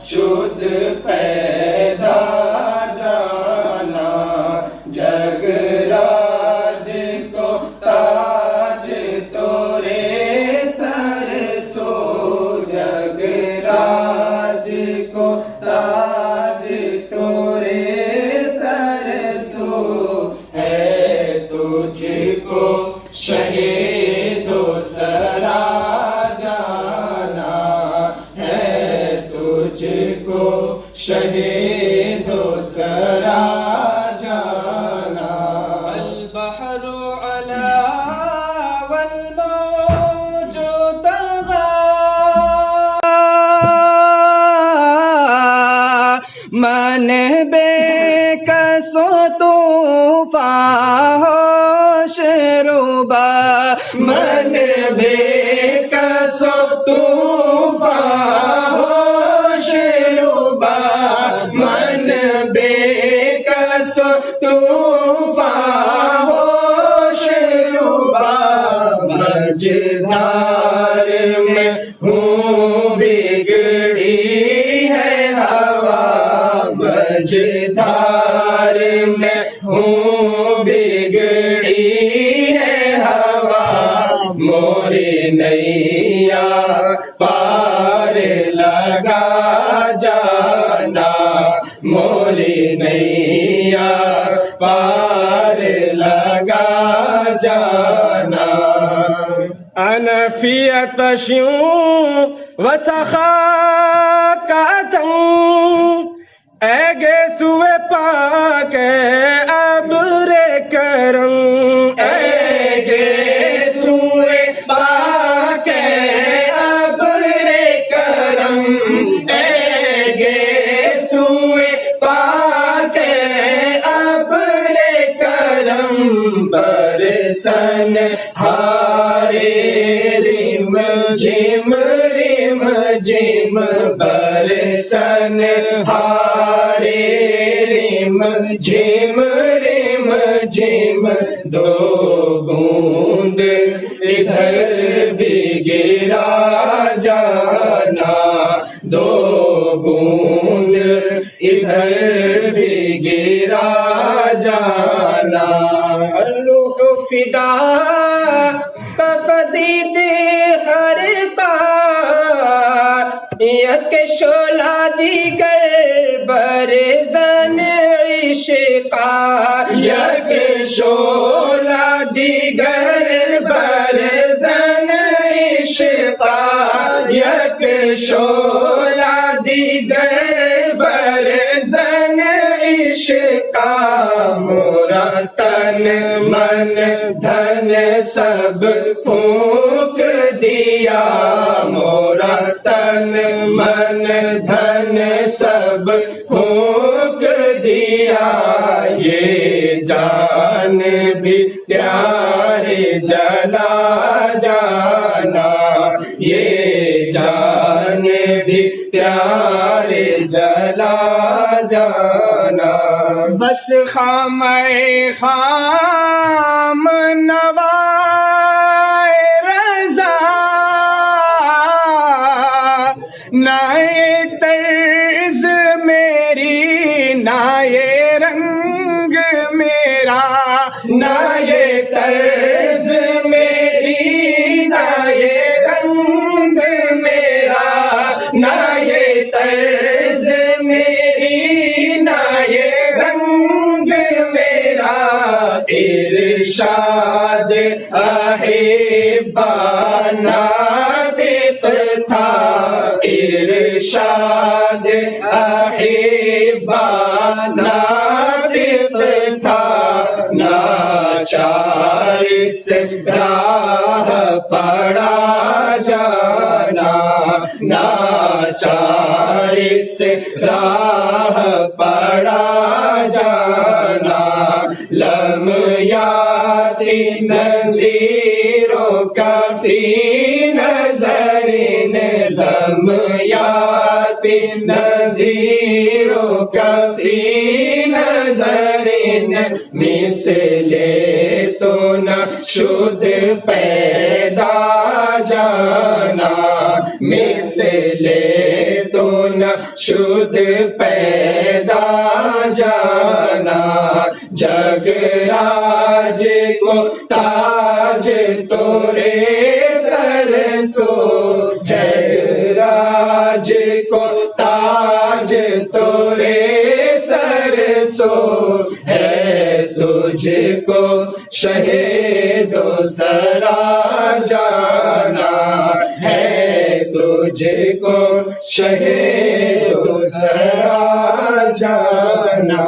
شد پیدا جانا جگ راج کو تاج تورے سر سو جگ راج کو تاج تورے سر سو ہے تجھ کو شہید و سرا شہید و سرا جانا البحر علا والموج طغى من بے کس و طوفان ہوش ربا من بے کس و طوفان ہوش ربا من بے کس طوفان ہوش ربا مجدھار میں ہوں بگڑی ہے ہوا مجدھار میں ہوں بگڑی ہے ہوا موری نیا پار لگا جانا موری نیا پار لگا جانا انا فی عطش وسخاکۃ اے گیسوئے پاک ابر کرم اے گیسوئے پاک ابر کرم اے گیسوئے پاک ابر کرم برسن ہارے رم جھم برسن ہارے رم جھم دو بوند ادھر بھی گرا جانا دو بوند ادھر بھی گرا جانا الروح فدا بفضید ہر یک شعلہ دیگر برزن عشقا یک شعلہ دیگر برزن عشقا یک شعلہ دیگر برزن عشقا مورا تن من دھن سب پھونک دیا مورا تن من دھن سب پھونک دیا یہ جان بھی پیارے جلا جانا یہ جان بھی پیارے جلا جانا بس خام خام نوائے رضا نائے طرز میری نائے رنگ میرا نائے طرز میری نائے رنگ میرا نائے طرز میری نائے رنگ میرا ارشاد احبانا تھا ارشاد احبانا تھا ناچار سے راہ پڑا جانا ناچار اس راہ پڑا جانا، لمحات نظیروں کا فی نظر، لمحات نظیروں کا فی نظر، مثل تو نہ شد پیدا جانا، مثل تو نہ شد پیدا جانا، جگ راج کو تاج تورے سر سو، جگ راج کو تاج تورے سر سو، ہے تجھ کو شہید و سرا جانا، ہے تجھ کو شہید و سرا جانا۔